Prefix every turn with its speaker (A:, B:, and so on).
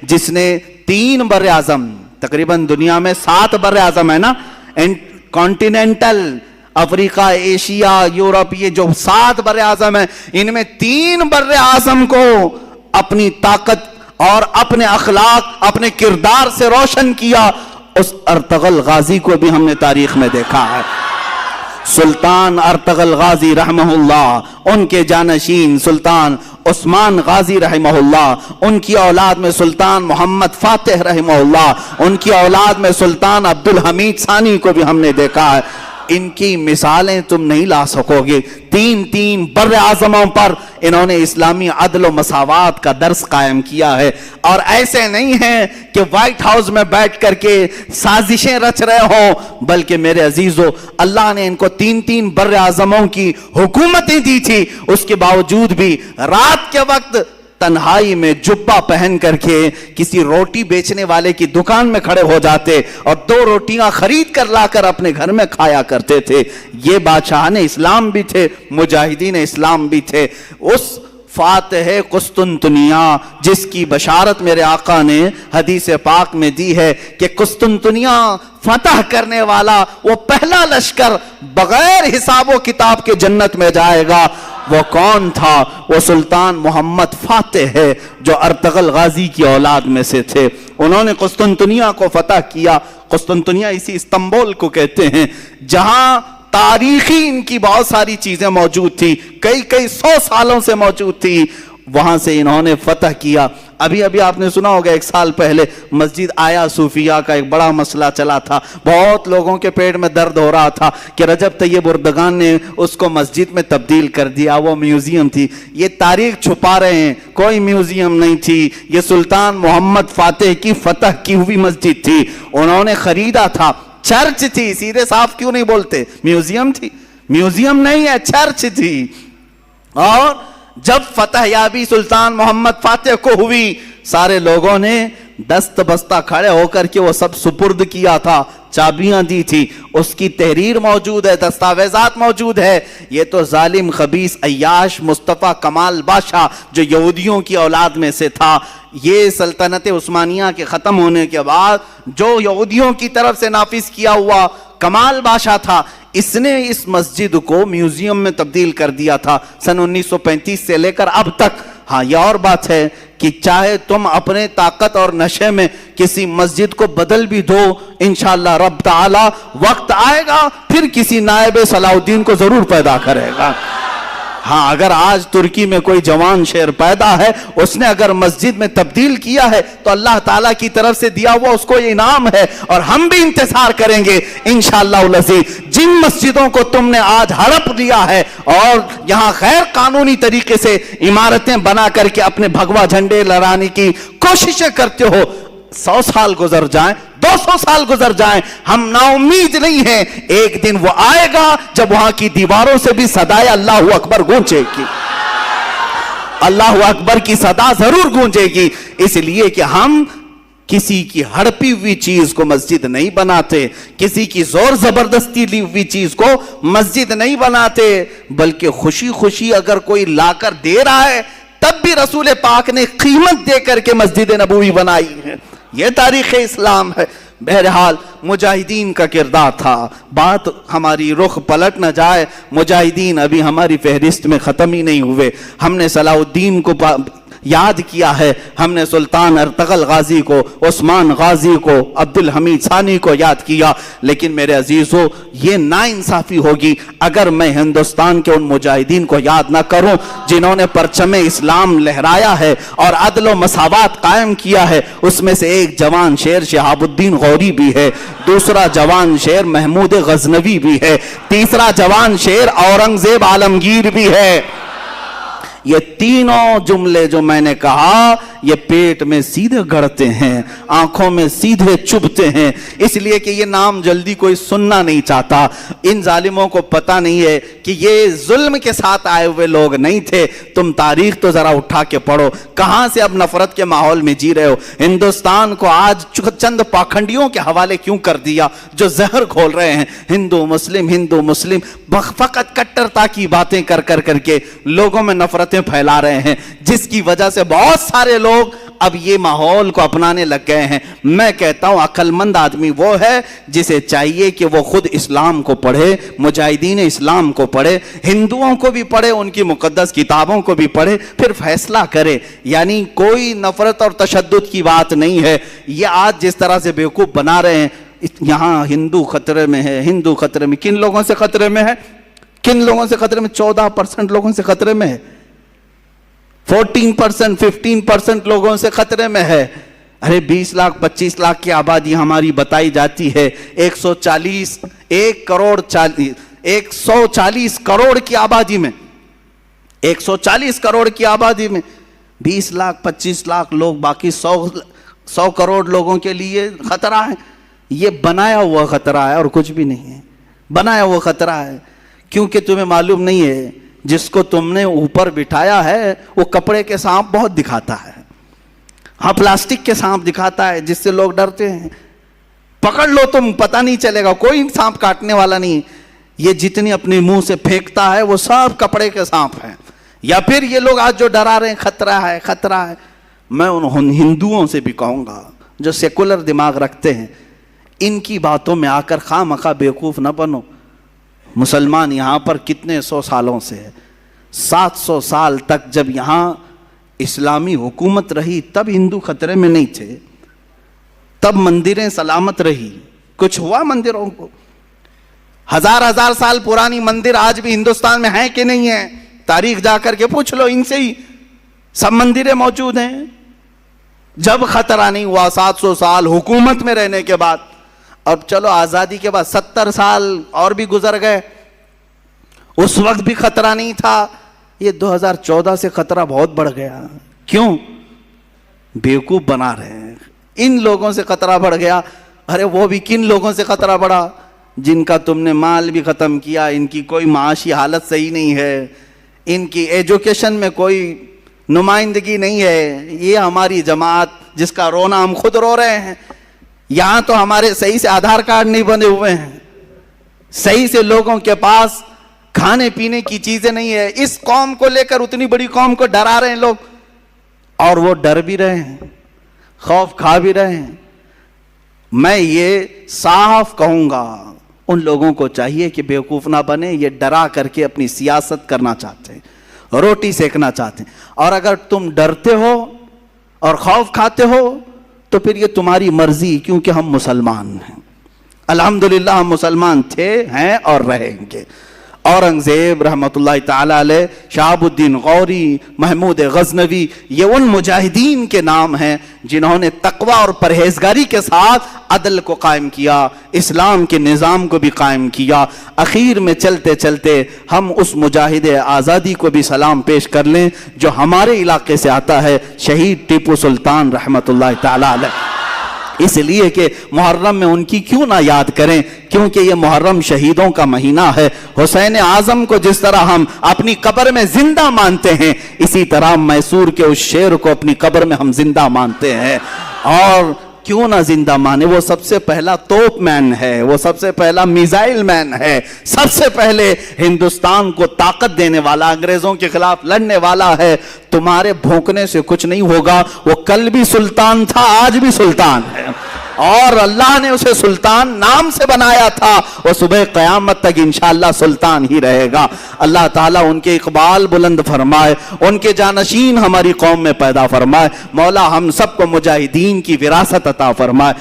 A: جس نے 3 بر اعظم، تقریباً دنیا میں 7 بر اعظم ہے نا، کانٹیننٹل، افریقہ، ایشیا، یورپ، یہ جو 7 بر اعظم ہیں، ان میں 3 بر اعظم کو اپنی طاقت اور اپنے اخلاق، اپنے کردار سے روشن کیا. اس ارطغرل غازی کو بھی ہم نے تاریخ میں دیکھا ہے. سلطان ارطغرل غازی رحمہ اللہ، ان کے جانشین سلطان عثمان غازی رحمہ اللہ، ان کی اولاد میں سلطان محمد فاتح رحمہ اللہ، ان کی اولاد میں سلطان عبدالحمید ثانی کو بھی ہم نے دیکھا ہے. ان کی مثالیں تم نہیں لا سکو گے. 3 بر اعظموں پر انہوں نے اسلامی عدل و مساوات کا درس قائم کیا ہے. اور ایسے نہیں ہیں کہ وائٹ ہاؤس میں بیٹھ کر کے سازشیں رچ رہے ہوں، بلکہ میرے عزیزو، اللہ نے ان کو 3 بر اعظموں کی حکومتیں دی تھی. اس کے باوجود بھی رات کے وقت تنہائی میں جبہ پہن کر کے کسی روٹی بیچنے والے کی دکان میں کھڑے ہو جاتے اور 2 روٹیاں خرید کر لا کر اپنے گھر میں کھایا کرتے تھے. یہ بادشاہان اسلام بھی تھے، مجاہدین اسلام بھی تھے. اس فاتح قسطنطنیہ جس کی بشارت میرے آقا نے حدیث پاک میں دی ہے کہ قسطنطنیہ فتح کرنے والا وہ پہلا لشکر بغیر حساب و کتاب کے جنت میں جائے گا. وہ کون تھا؟ وہ سلطان محمد فاتح ہے جو ارطغرل غازی کی اولاد میں سے تھے. انہوں نے قسطنطنیہ کو فتح کیا. قسطنطنیہ اسی استنبول کو کہتے ہیں جہاں تاریخی ان کی بہت ساری چیزیں موجود تھی، کئی 100 سالوں سے موجود تھی. وہاں سے انہوں نے فتح کیا. ابھی آپ نے سنا ہوگا 1 سال پہلے مسجد آیا صوفیہ کا ایک بڑا مسئلہ چلا تھا. بہت لوگوں کے پیٹ میں درد ہو رہا تھا کہ رجب طیب اردگان نے اس کو مسجد میں تبدیل کر دیا، وہ میوزیم تھی. یہ تاریخ چھپا رہے ہیں، کوئی میوزیم نہیں تھی. یہ سلطان محمد فاتح کی فتح کی ہوئی مسجد تھی. انہوں نے خریدا تھا. چرچ تھی، سیدھے صاف کیوں نہیں بولتے؟ میوزیم تھی؟ میوزیم نہیں ہے، چرچ تھی. اور جب فتح یابی سلطان محمد فاتح کو ہوئی، سارے لوگوں نے دست بستہ کھڑے ہو کر کے وہ سب سپرد کیا تھا، چابیاں دی تھی. اس کی تحریر موجود ہے، دستاویزات موجود ہے. یہ تو ظالم خبیث عیاش مصطفیٰ کمال بادشاہ جو یہودیوں کی اولاد میں سے تھا، یہ سلطنت عثمانیہ کے ختم ہونے کے بعد جو یہودیوں کی طرف سے نافذ کیا ہوا کمال بادشاہ تھا، اس نے اس مسجد کو میوزیم میں تبدیل کر دیا تھا سن 1935 سے لے کر اب تک. ہاں یہ اور بات ہے کہ چاہے تم اپنے طاقت اور نشے میں کسی مسجد کو بدل بھی دو، انشاءاللہ رب تعالی وقت آئے گا پھر کسی نائب صلاح الدین کو ضرور پیدا کرے گا. ہاں اگر آج ترکی میں کوئی جوان شیر پیدا ہے، اس نے اگر مسجد میں تبدیل کیا ہے تو اللہ تعالیٰ کی طرف سے دیا ہوا اس کو یہ انعام ہے. اور ہم بھی انتظار کریں گے انشاءاللہ العزیز. جن مسجدوں کو تم نے آج ہڑپ لیا ہے اور یہاں غیر قانونی طریقے سے عمارتیں بنا کر کے اپنے بھگوا جھنڈے لہرانے کی کوششیں کرتے ہو، 100 سال گزر جائیں، 200 سال گزر جائیں، ہم نا امید نہیں ہیں. ایک دن وہ آئے گا جب وہاں کی دیواروں سے بھی صدائے اللہ اکبر گونجے گی. اللہ اکبر کی صدا ضرور گونجے گی. اس لیے کہ ہم کسی کی ہڑپی ہوئی چیز کو مسجد نہیں بناتے، کسی کی زور زبردستی لی ہوئی چیز کو مسجد نہیں بناتے، بلکہ خوشی خوشی اگر کوئی لا کر دے رہا ہے تب بھی رسول پاک نے قیمت دے کر کے مسجد نبوی بنائی ہے. یہ تاریخ اسلام ہے. بہرحال مجاہدین کا کردار تھا. بات ہماری رخ پلٹ نہ جائے، مجاہدین ابھی ہماری فہرست میں ختم ہی نہیں ہوئے. ہم نے صلاح الدین کو یاد کیا ہے، ہم نے سلطان ارطغرل غازی کو، عثمان غازی کو، عبدالحمید ثانی کو یاد کیا. لیکن میرے عزیزو، یہ ناانصافی ہوگی اگر میں ہندوستان کے ان مجاہدین کو یاد نہ کروں جنہوں نے پرچم اسلام لہرایا ہے اور عدل و مساوات قائم کیا ہے. اس میں سے ایک جوان شیر شہاب الدین غوری بھی ہے، دوسرا جوان شیر محمود غزنوی بھی ہے، تیسرا جوان شیر اورنگزیب عالمگیر بھی ہے. یہ تینوں جملے جو میں نے کہا یہ پیٹ میں سیدھے گڑتے ہیں، آنکھوں میں سیدھے چبھتے ہیں، اس لیے کہ یہ نام جلدی کوئی سننا نہیں چاہتا. ان ظالموں کو پتہ نہیں ہے کہ یہ ظلم کے ساتھ آئے ہوئے لوگ نہیں تھے. تم تاریخ تو ذرا اٹھا کے پڑھو، کہاں سے اب نفرت کے ماحول میں جی رہے ہو. ہندوستان کو آج چند پاکھنڈیوں کے حوالے کیوں کر دیا جو زہر کھول رہے ہیں. ہندو مسلم فقط کٹرتا کی باتیں کر کے لوگوں میں نفرتیں پھیلا رہے ہیں، جس کی وجہ سے بہت سارے لوگ اب یہ ماحول کو اپنانے لگ گئے ہیں. میں کہتا ہوں عقل مند آدمی وہ ہے جسے چاہیے کہ وہ خود اسلام کو پڑھے, مجاہدین اسلام کو پڑھے, ہندوؤں کو بھی پڑھے, ان کی مقدس کتابوں کو بھی پڑھے, پھر فیصلہ کرے. یعنی کوئی نفرت اور تشدد کی بات نہیں ہے. یہ آج جس طرح سے بیوقوف بنا رہے ہیں, یہاں ہندو خطرے میں ہے, ہندو خطرے میں, کن لوگوں سے خطرے میں ہے, کن لوگوں سے خطرے میں, 14% لوگوں سے خطرے میں ہے, 14%, 15% لوگوں سے خطرے میں ہے. ارے 20 لاکھ 25 لاکھ کی آبادی ہماری بتائی جاتی ہے. 140 کروڑ کی آبادی میں, 140 کروڑ کی آبادی میں 20 لاکھ 25 لاکھ لوگ, باقی 100 کروڑ لوگوں کے لیے خطرہ ہے. یہ بنایا ہوا خطرہ ہے اور کچھ بھی نہیں ہے. بنایا ہوا خطرہ ہے کیونکہ تمہیں معلوم نہیں ہے جس کو تم نے اوپر بٹھایا ہے وہ کپڑے کے سانپ بہت دکھاتا ہے. ہاں, پلاسٹک کے سانپ دکھاتا ہے جس سے لوگ ڈرتے ہیں. پکڑ لو تم, پتہ نہیں چلے گا, کوئی سانپ کاٹنے والا نہیں. یہ جتنی اپنے منہ سے پھینکتا ہے وہ سب کپڑے کے سانپ ہیں. یا پھر یہ لوگ آج جو ڈرا رہے ہیں خطرہ ہے خطرہ ہے, میں ان ہندوؤں سے بھی کہوں گا جو سیکولر دماغ رکھتے ہیں, ان کی باتوں میں آ کر خواہ مخواہ بیوقوف نہ بنو. مسلمان یہاں پر کتنے 100 سالوں سے ہے, 700 سال تک جب یہاں اسلامی حکومت رہی تب ہندو خطرے میں نہیں تھے, تب مندریں سلامت رہی. کچھ ہوا مندروں کو؟ 1000 سال پرانی مندر آج بھی ہندوستان میں ہیں کہ نہیں ہیں؟ تاریخ جا کر کے پوچھ لو, ان سے ہی سب مندریں موجود ہیں. جب خطرہ نہیں ہوا 700 سال حکومت میں رہنے کے بعد, اب چلو آزادی کے بعد 70 سال اور بھی گزر گئے, اس وقت بھی خطرہ نہیں تھا. یہ 2014 سے خطرہ بہت بڑھ گیا. کیوں؟ بیوقوف بنا رہے ہیں. ان لوگوں سے خطرہ بڑھ گیا. ارے وہ بھی کن لوگوں سے خطرہ بڑھا؟ جن کا تم نے مال بھی ختم کیا, ان کی کوئی معاشی حالت صحیح نہیں ہے, ان کی ایجوکیشن میں کوئی نمائندگی نہیں ہے. یہ ہماری جماعت جس کا رونا ہم خود رو رہے ہیں. یہاں تو ہمارے صحیح سے آدھار کارڈ نہیں بنے ہوئے ہیں, صحیح سے لوگوں کے پاس کھانے پینے کی چیزیں نہیں ہے. اس قوم کو لے کر اتنی بڑی قوم کو ڈرا رہے ہیں لوگ, اور وہ ڈر بھی رہے ہیں, خوف کھا بھی رہے ہیں. میں یہ صاف کہوں گا, ان لوگوں کو چاہیے کہ بیوقوف نہ بنے. یہ ڈرا کر کے اپنی سیاست کرنا چاہتے ہیں, روٹی سیکنا چاہتے ہیں. اور اگر تم ڈرتے ہو اور خوف کھاتے ہو تو پھر یہ تمہاری مرضی, کیونکہ ہم مسلمان ہیں. الحمدللہ ہم مسلمان تھے, ہیں اور رہیں گے. اورنگزیب رحمت اللہ تعالی علیہ, شہاب الدین غوری, محمود غزنوی, یہ ان مجاہدین کے نام ہیں جنہوں نے تقوی اور پرہیزگاری کے ساتھ عدل کو قائم کیا, اسلام کے نظام کو بھی قائم کیا. اخیر میں چلتے چلتے ہم اس مجاہد آزادی کو بھی سلام پیش کر لیں جو ہمارے علاقے سے آتا ہے, شہید ٹیپو سلطان رحمت اللہ تعالی علیہ. اس لیے کہ محرم میں ان کی کیوں نہ یاد کریں, کیونکہ یہ محرم شہیدوں کا مہینہ ہے. حسین اعظم کو جس طرح ہم اپنی قبر میں زندہ مانتے ہیں, اسی طرح میسور کے اس شیر کو اپنی قبر میں ہم زندہ مانتے ہیں. اور کیوں نہ زندہ مانے, وہ سب سے پہلا توپ مین ہے, وہ سب سے پہلا میزائل مین ہے, سب سے پہلے ہندوستان کو طاقت دینے والا, انگریزوں کے خلاف لڑنے والا ہے. تمہارے بھونکنے سے کچھ نہیں ہوگا, وہ کل بھی سلطان تھا, آج بھی سلطان ہے, اور اللہ نے اسے سلطان نام سے بنایا تھا, وہ صبح قیامت تک انشاءاللہ سلطان ہی رہے گا. اللہ تعالیٰ ان کے اقبال بلند فرمائے, ان کے جانشین ہماری قوم میں پیدا فرمائے. مولا ہم سب کو مجاہدین کی وراثت عطا فرمائے.